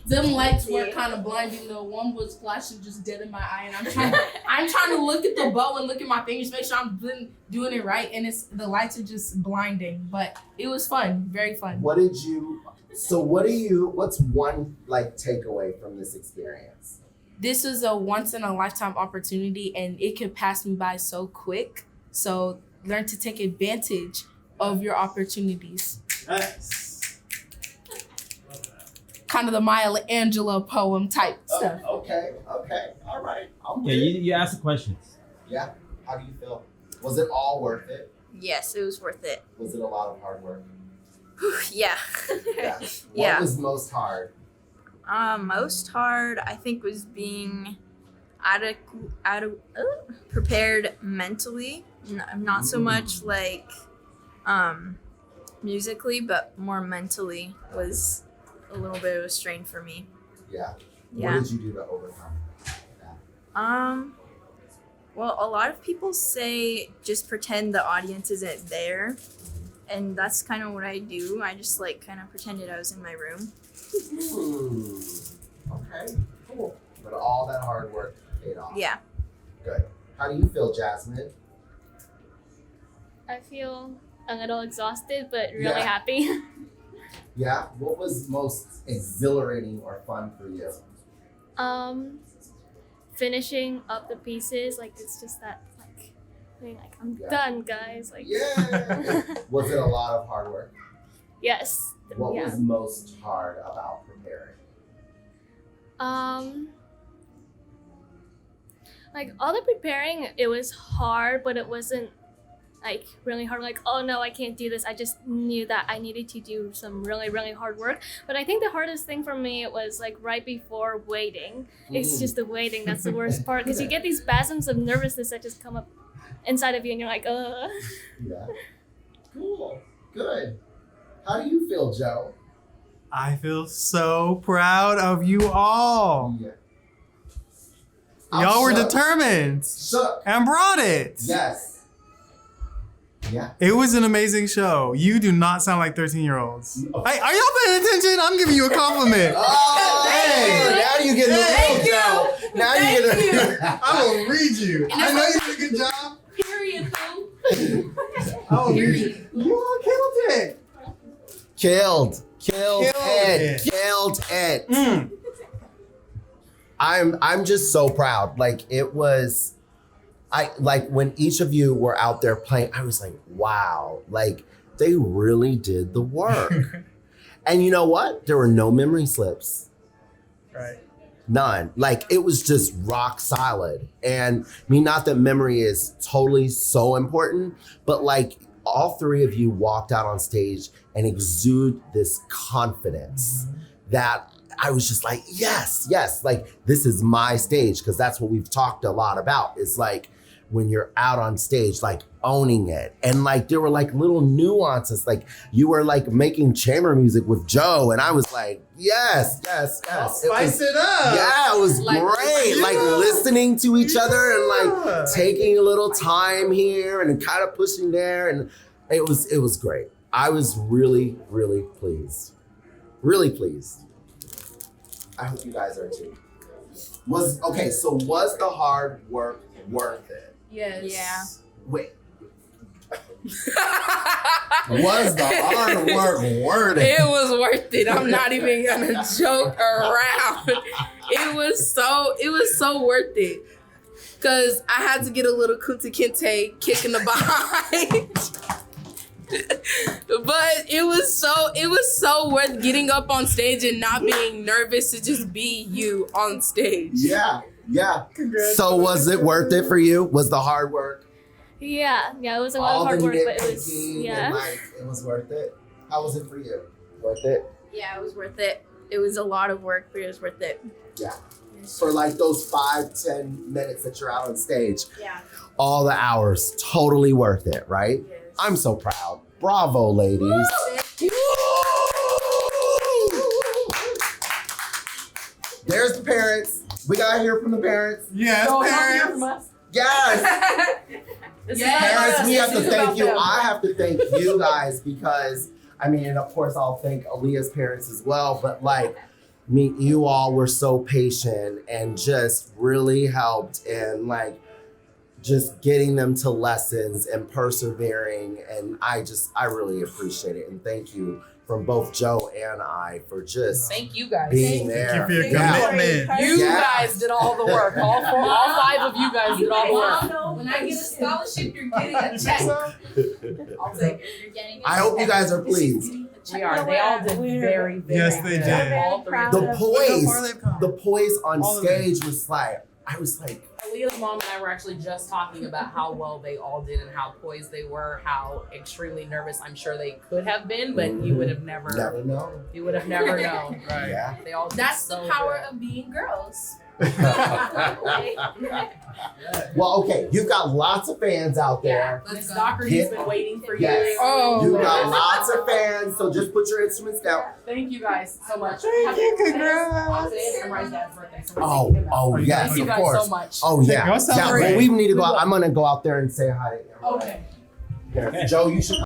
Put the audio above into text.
Them lights were kind of blinding though. One was flashing just dead in my eye, and I'm trying to look at the bow and look at my fingers, make sure I'm doing it right, and the lights are just blinding. But it was fun, very fun. What's one like takeaway from this experience? This was a once in a lifetime opportunity, and it could pass me by so quick. So learn to take advantage of your opportunities. Nice. Kind of the Maya Angelou poem type stuff. Okay, all right. Yeah, you asked the questions. Yeah, how do you feel? Was it all worth it? Yes, it was worth it. Was it a lot of hard work? Yeah. Yeah. Yeah. What was most hard? Most hard, I think, was being prepared mentally. Not so much like musically, but more mentally was a little bit of a strain for me. Yeah. Yeah. What did you do to overcome that? Well, a lot of people say just pretend the audience isn't there. And that's kind of what I do. I just like kind of pretended I was in my room. Okay, cool. But all that hard work paid off. Yeah. Good. How do you feel, Jasmine? I feel a little exhausted, but really Yeah. happy. Yeah. What was most exhilarating or fun for you? Finishing up the pieces, like it's just that like being like I'm done, guys. Like Yeah. Was it a lot of hard work? yes. What yeah. was most hard about preparing? Like all the preparing, it was hard, but it wasn't like really hard. Like, oh no, I can't do this. I just knew that I needed to do some really, really hard work. But I think the hardest thing for me was like right before waiting. It's just the waiting that's the worst part because you get these spasms of nervousness that just come up inside of you, and you're like, ugh. Yeah. Cool. Good. How do you feel, Joe? I feel so proud of you all. Yeah. Y'all were shook. determined Shook. and brought it. Yes. Yeah. It was an amazing show. You do not sound like 13-year-olds. Hey, are y'all paying attention? I'm giving you a compliment. Oh, hey, now you get the real Joe. Now you get the. I will read you. I know you did a good job. Period, though. I will read you. You all killed it. Killed it. Killed it. I'm just so proud. Like it was, when each of you were out there playing, I was like, wow, like they really did the work. And you know what? There were no memory slips. Right. None. Like it was just rock solid. And I mean, not that memory is totally so important, but like all three of you walked out on stage and exude this confidence that I was just like, yes, like this is my stage. Cause that's what we've talked a lot about. It's like when you're out on stage, like owning it. And like, there were like little nuances. Like you were like making chamber music with Joe. And I was like, yes. Spice it up. Yeah, it was great. Like listening to each other and like taking a little time here and kind of pushing there. And it was great. I was really, really pleased. Really pleased. I hope you guys are too. Was the hard work worth it? Yes. Yeah. Wait. Was the hard work worth it? It was worth it. I'm not even gonna joke around. It was so worth it. Cause I had to get a little Kunta Kinte kick in the behind. But it was so worth getting up on stage and not being nervous to just be you on stage. Yeah. So was it worth it for you? Was the hard work? Yeah, it was a lot of hard work, but it was it was worth it. How was it for you? Worth it? Yeah, it was worth it. It was a lot of work, but it was worth it. Yeah. For like those 5-10 minutes that you're out on stage. Yeah. All the hours, totally worth it, right? Yes. I'm so proud. Bravo, ladies. There's the parents. We gotta hear from the parents. Yes, parents. Yes. Parents, we have to thank you. I have to thank you guys because, I mean, and of course I'll thank Alia's parents as well, but like, you all were so patient and just really helped and like just getting them to lessons and persevering. And I really appreciate it. And thank you from both Joe and I for just Thank you guys. being Thank there. you for your Yeah. commitment. You Yeah. guys did all the work. All 5 of you guys did all the work. When I get a scholarship, you're getting a check. I'll take it. You're getting I hope you guys are pleased. We are. They all did very, very Yes, they good. did. All 3 of The them. poise, the poise on All of it. stage was like, I was like, Alia's mom and I were actually just talking about how well they all did and how poised they were, how extremely nervous I'm sure they could have been, but you would have never know. you would have never known. Right. Yeah. They all did That's so the power good. of being girls. Well, okay, you've got lots of fans out there. Miss Doherty's Hit- been waiting for Yes. you. Oh, You've got lots of fans, so just put your instruments down. Thank you guys so much. Thank you, congrats. Today is Amariah's dad's birthday, so we're taking him out. Oh, yes, Thank you of guys course. so much. Oh, yeah. Go Yeah, celebrate. well, we need to go out. I'm going to go out there and say hi to everybody. Okay. Here, Joe, you should